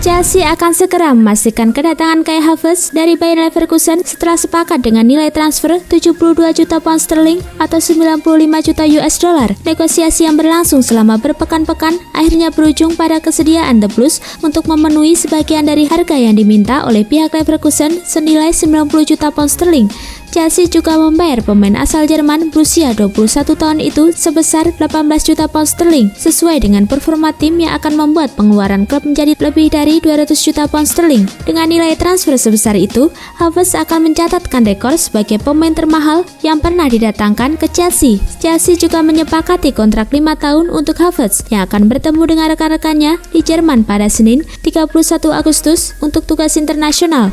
Chelsea akan segera memastikan kedatangan Kai Havertz dari Bayer Leverkusen setelah sepakat dengan nilai transfer 72 juta pound sterling atau 95 juta US dollar. Negosiasi yang berlangsung selama berpekan-pekan akhirnya berujung pada kesediaan The Blues untuk memenuhi sebagian dari harga yang diminta oleh pihak Leverkusen senilai 90 juta pound sterling. Chelsea juga membayar pemain asal Jerman berusia 21 tahun itu sebesar 18 juta pound sterling sesuai dengan performa tim yang akan membuat pengeluaran klub menjadi lebih dari 200 juta pound sterling. Dengan nilai transfer sebesar itu, Havertz akan mencatatkan rekor sebagai pemain termahal yang pernah didatangkan ke Chelsea. Chelsea juga menyepakati kontrak 5 tahun untuk Havertz yang akan bertemu dengan rekan-rekannya di Jerman pada Senin 31 Agustus untuk tugas internasional.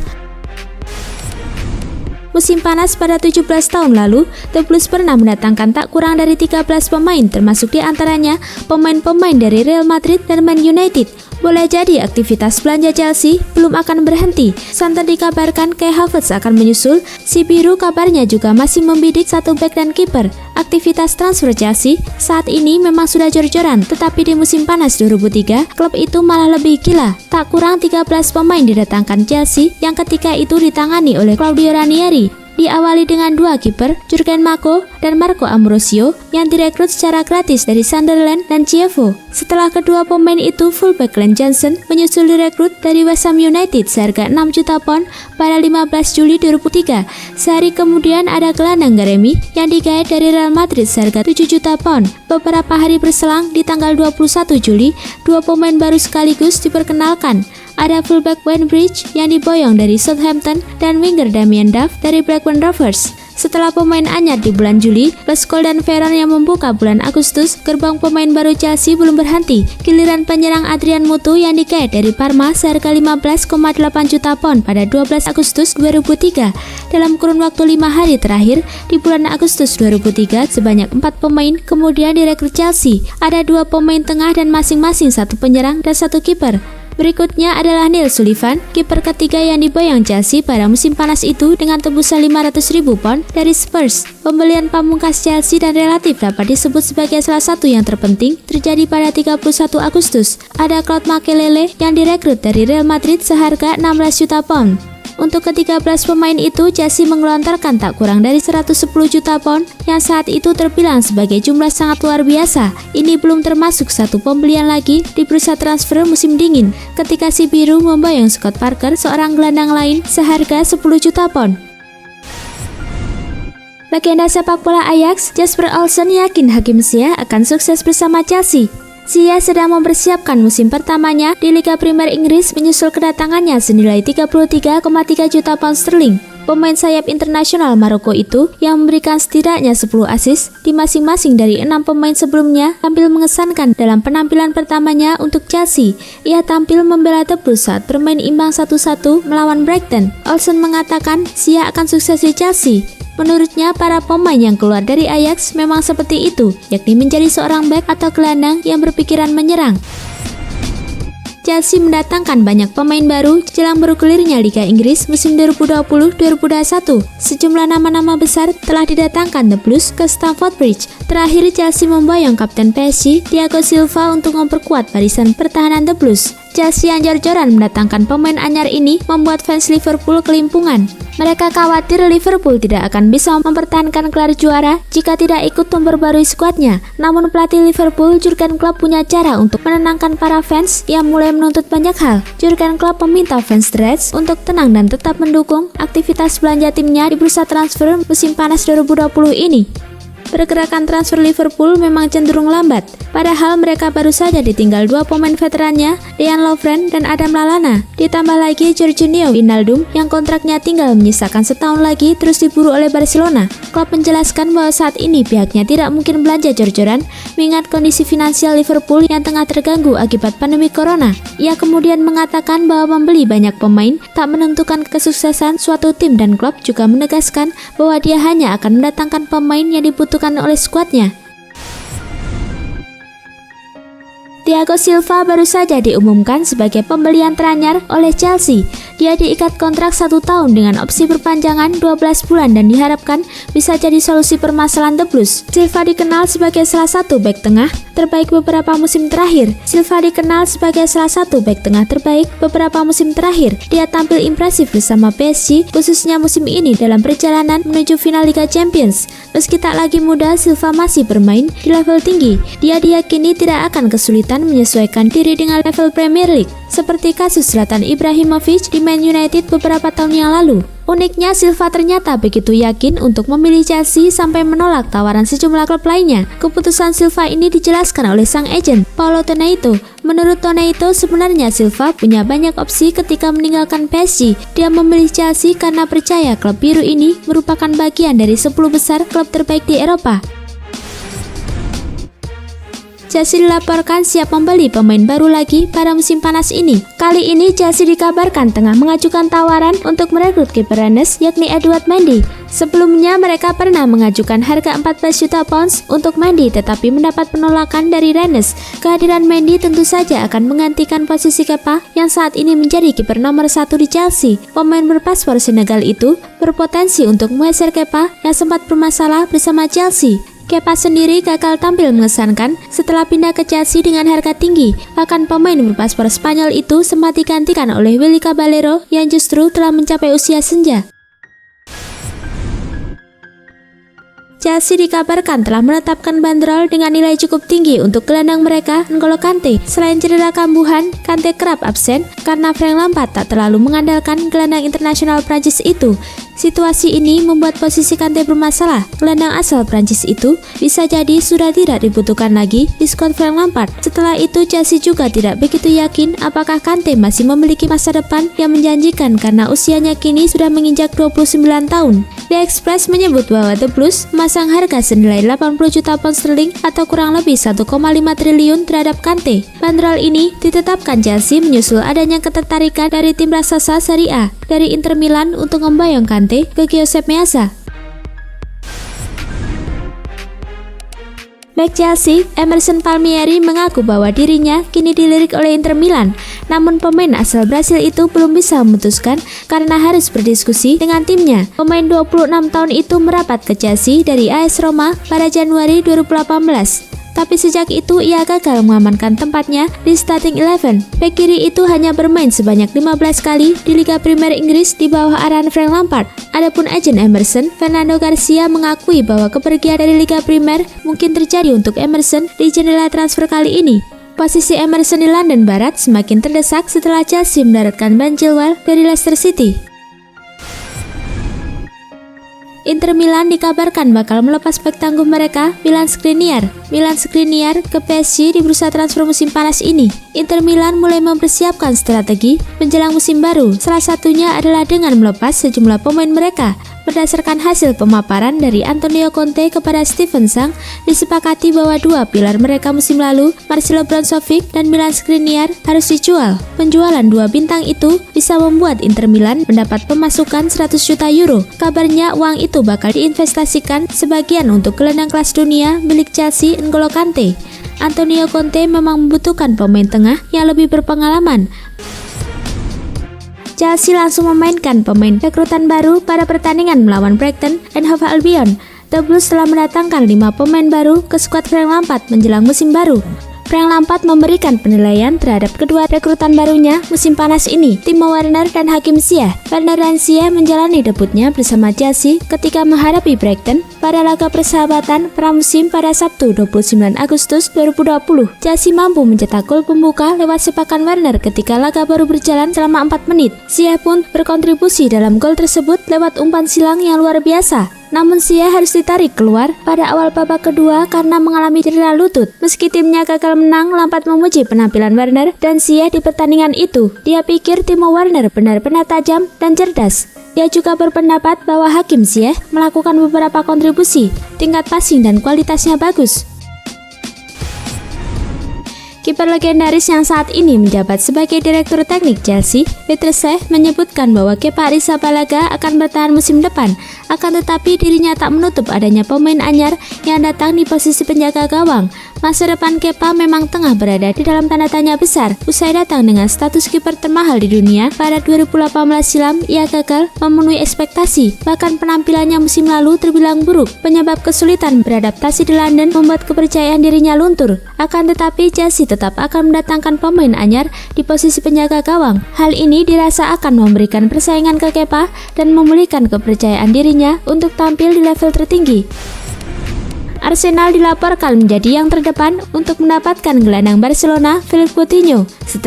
Musim panas pada 17 tahun lalu, The Blues pernah mendatangkan tak kurang dari 13 pemain, termasuk di antaranya pemain-pemain dari Real Madrid dan Man United. Boleh jadi aktivitas belanja Chelsea belum akan berhenti. Santer dikabarkan Kai Havertz akan menyusul. Si biru kabarnya juga masih membidik satu bek dan kiper. Aktivitas transfer Chelsea saat ini memang sudah jor-joran, tetapi di musim panas 2003, klub itu malah lebih gila. Tak kurang 13 pemain didatangkan Chelsea yang ketika itu ditangani oleh Claudio Ranieri. Diawali dengan 2 kiper, Jurgen Mako dan Marco Ambrosio yang direkrut secara gratis dari Sunderland dan Chievo. Setelah kedua pemain itu, fullback Glenn Johnson menyusul direkrut dari West Ham United seharga 6 juta pound pada 15 Juli 2003. Sehari kemudian ada gelandang Garemi yang digait dari Real Madrid seharga 7 juta pound. Beberapa hari berselang di tanggal 21 Juli, 2 pemain baru sekaligus diperkenalkan. Ada fullback Wayne Bridge yang diboyong dari Southampton dan winger Damien Duff dari Blackburn Rovers. Setelah pemain anyar di bulan Juli, Leskoll dan Veron yang membuka bulan Agustus, gerbang pemain baru Chelsea belum berhenti. Giliran penyerang Adrian Mutu yang digait dari Parma seharga 15,8 juta pound pada 12 Agustus 2003. Dalam kurun waktu 5 hari terakhir, di bulan Agustus 2003, sebanyak 4 pemain kemudian direkrut Chelsea. Ada 2 pemain tengah dan masing-masing 1 penyerang dan 1 kiper. Berikutnya adalah Neil Sullivan, kiper ketiga yang diboyong Chelsea pada musim panas itu dengan tebusan 500.000 pound dari Spurs. Pembelian pamungkas Chelsea dan relatif dapat disebut sebagai salah satu yang terpenting terjadi pada 31 Agustus. Ada Claude Makelele yang direkrut dari Real Madrid seharga 16 juta pound. Untuk ke-13 pemain itu, Chelsea menggelontorkan tak kurang dari 110 juta pound yang saat itu terbilang sebagai jumlah sangat luar biasa. Ini belum termasuk satu pembelian lagi di bursa transfer musim dingin ketika si biru memboyong Scott Parker, seorang gelandang lain, seharga 10 juta pound. Legenda sepak bola Ajax, Jesper Olsen yakin Hakim Ziyech akan sukses bersama Chelsea. Ziyech sedang mempersiapkan musim pertamanya di Liga Primer Inggris menyusul kedatangannya senilai 33,3 juta pound sterling. Pemain sayap internasional Maroko itu yang memberikan setidaknya 10 assist di masing-masing dari 6 pemain sebelumnya tampil mengesankan dalam penampilan pertamanya untuk Chelsea. Ia tampil membela The Blues saat bermain imbang 1-1 melawan Brighton. Olsen mengatakan Ziyech akan sukses di Chelsea. Menurutnya, para pemain yang keluar dari Ajax memang seperti itu, yakni menjadi seorang bek atau gelandang yang berpikiran menyerang. Chelsea mendatangkan banyak pemain baru jelang bergulirnya Liga Inggris musim 2020-2021. Sejumlah nama-nama besar telah didatangkan The Blues ke Stamford Bridge. Terakhir, Chelsea memboyong kapten PSG Thiago Silva untuk memperkuat barisan pertahanan The Blues. Chelsea yang jor-joran mendatangkan pemain anyar ini membuat fans Liverpool kelimpungan. Mereka khawatir Liverpool tidak akan bisa mempertahankan gelar juara jika tidak ikut memperbarui skuadnya. Namun pelatih Liverpool, Jurgen Klopp, punya cara untuk menenangkan para fans yang mulai menuntut banyak hal. Jurgen Klopp meminta fans The Reds untuk tenang dan tetap mendukung aktivitas belanja timnya di bursa transfer musim panas 2020 ini. Pergerakan transfer Liverpool memang cenderung lambat, padahal mereka baru saja ditinggal 2 pemain veterannya, Dejan Lovren dan Adam Lallana. Ditambah lagi Georginio Wijnaldum yang kontraknya tinggal menyisakan setahun lagi terus diburu oleh Barcelona. Klopp menjelaskan bahwa saat ini pihaknya tidak mungkin belanja jor-joran mengingat kondisi finansial Liverpool yang tengah terganggu akibat pandemi corona. Ia kemudian mengatakan bahwa membeli banyak pemain tak menentukan kesuksesan suatu tim dan Klopp juga menegaskan bahwa dia hanya akan mendatangkan pemain yang dibutuhkan oleh skuadnya. Thiago Silva baru saja diumumkan sebagai pembelian teranyar oleh Chelsea. Dia diikat kontrak 1 tahun dengan opsi perpanjangan 12 bulan dan diharapkan bisa jadi solusi permasalahan The Blues. Silva dikenal sebagai salah satu bek tengah terbaik beberapa musim terakhir. Dia tampil impresif bersama PSG, khususnya musim ini dalam perjalanan menuju final Liga Champions. Meski tak lagi muda, Silva masih bermain di level tinggi. Dia diyakini tidak akan kesulitan menyesuaikan diri dengan level Premier League, seperti kasus Zlatan Ibrahimovic di Man United beberapa tahun yang lalu. Uniknya, Silva ternyata begitu yakin untuk memilih Chelsea sampai menolak tawaran sejumlah klub lainnya. Keputusan Silva ini dijelaskan oleh sang agent, Paulo Toneito. Menurut Toneito, sebenarnya Silva punya banyak opsi ketika meninggalkan PSG. Dia memilih Chelsea karena percaya klub biru ini merupakan bagian dari 10 besar klub terbaik di Eropa. Chelsea dilaporkan siap membeli pemain baru lagi pada musim panas ini. Kali ini Chelsea dikabarkan tengah mengajukan tawaran untuk merekrut kiper Rennes, yakni Edouard Mendy. Sebelumnya mereka pernah mengajukan harga 14 juta pounds untuk Mendy, tetapi mendapat penolakan dari Rennes. Kehadiran Mendy tentu saja akan menggantikan posisi Kepa yang saat ini menjadi kiper nomor 1 di Chelsea. Pemain berpaspor Senegal itu berpotensi untuk menggeser Kepa yang sempat bermasalah bersama Chelsea. Kepa sendiri gagal tampil mengesankan setelah pindah ke Chelsea dengan harga tinggi. Bahkan pemain berpaspor Spanyol itu sempat digantikan oleh Willy Caballero yang justru telah mencapai usia senja. Chelsea dikabarkan telah menetapkan bandrol dengan nilai cukup tinggi untuk gelandang mereka, N'Golo Kante. Selain cedera kambuhan, Kante kerap absen karena Frank Lampard tak terlalu mengandalkan gelandang internasional Prancis itu. Situasi ini membuat posisi Kante bermasalah. Gelandang asal Prancis itu bisa jadi sudah tidak dibutuhkan lagi di skuad Frank Lampard. Setelah itu, Chelsea juga tidak begitu yakin apakah Kante masih memiliki masa depan yang menjanjikan karena usianya kini sudah menginjak 29 tahun. The Express menyebut bahwa The Blues memasang harga senilai 80 juta pound sterling atau kurang lebih 1,5 triliun terhadap Kante. Bandrol ini ditetapkan Chelsea menyusul adanya ketertarikan dari tim raksasa Serie A dari Inter Milan untuk membayang Kante ke Giuseppe Meazza. Bek Chelsea, Emerson Palmieri mengaku bahwa dirinya kini dilirik oleh Inter Milan. Namun pemain asal Brasil itu belum bisa memutuskan karena harus berdiskusi dengan timnya. Pemain 26 tahun itu merapat ke Chelsea dari AS Roma pada Januari 2018. Tapi sejak itu ia gagal mengamankan tempatnya di starting 11. Bek kiri itu hanya bermain sebanyak 15 kali di Liga Primer Inggris di bawah arahan Frank Lampard. Adapun agen Emerson, Fernando Garcia, mengakui bahwa kepergian dari Liga Primer mungkin terjadi untuk Emerson di jendela transfer kali ini. Posisi Emerson di London Barat semakin terdesak setelah Chelsea mendaratkan Ben Chilwell dari Leicester City. Inter Milan dikabarkan bakal melepas bek tangguh mereka, Milan Skriniar. Milan Skriniar ke PSG di bursa transfer musim panas ini. Inter Milan mulai mempersiapkan strategi menjelang musim baru. Salah satunya adalah dengan melepas sejumlah pemain mereka. Berdasarkan hasil pemaparan dari Antonio Conte kepada Steven Sang, disepakati bahwa dua pilar mereka musim lalu, Marcelo Brozovic dan Milan Skriniar, harus dijual. Penjualan dua bintang itu bisa membuat Inter Milan mendapat pemasukan 100 juta euro. Kabarnya uang itu bakal diinvestasikan sebagian untuk gelandang kelas dunia milik Chelsea, N'Golo Kante. Antonio Conte memang membutuhkan pemain tengah yang lebih berpengalaman. Chelsea langsung memainkan pemain rekrutan baru pada pertandingan melawan Brighton and Hove Albion. The Blues telah mendatangkan 5 pemain baru ke skuad Frank Lampard menjelang musim baru. Frank Lampard memberikan penilaian terhadap kedua rekrutan barunya musim panas ini, Timo Werner dan Hakim Ziyech. Werner dan Ziyech menjalani debutnya bersama Chelsea ketika menghadapi Brighton pada laga persahabatan pramusim pada Sabtu 29 Agustus 2020. Chelsea mampu mencetak gol pembuka lewat sepakan Werner ketika laga baru berjalan selama 4 menit. Ziyech pun berkontribusi dalam gol tersebut lewat umpan silang yang luar biasa. Namun Ziyech harus ditarik keluar pada awal babak kedua karena mengalami cedera lutut. Meski timnya gagal menang, Lampard memuji penampilan Werner dan Ziyech di pertandingan itu. Dia pikir Timo Werner benar-benar tajam dan cerdas. Dia juga berpendapat bahwa Hakim Ziyech melakukan beberapa kontribusi, tingkat passing dan kualitasnya bagus. Kiper legendaris yang saat ini menjabat sebagai direktur teknik Chelsea, Petr Cech, menyebutkan bahwa Kepa Arrizabalaga akan bertahan musim depan. Akan tetapi dirinya tak menutup adanya pemain anyar yang datang di posisi penjaga gawang. Masa depan Kepa memang tengah berada di dalam tanda tanya besar. Usai datang dengan status kiper termahal di dunia pada 2018 silam, ia gagal memenuhi ekspektasi. Bahkan penampilannya musim lalu terbilang buruk. Penyebab kesulitan beradaptasi di London membuat kepercayaan dirinya luntur. Akan tetapi Chelsea tetap akan mendatangkan pemain anyar di posisi penjaga gawang. Hal ini dirasa akan memberikan persaingan ke Kepa dan memulihkan kepercayaan dirinya untuk tampil di level tertinggi. Arsenal dilaporkan menjadi yang terdepan untuk mendapatkan gelandang Barcelona Philippe Coutinho setelah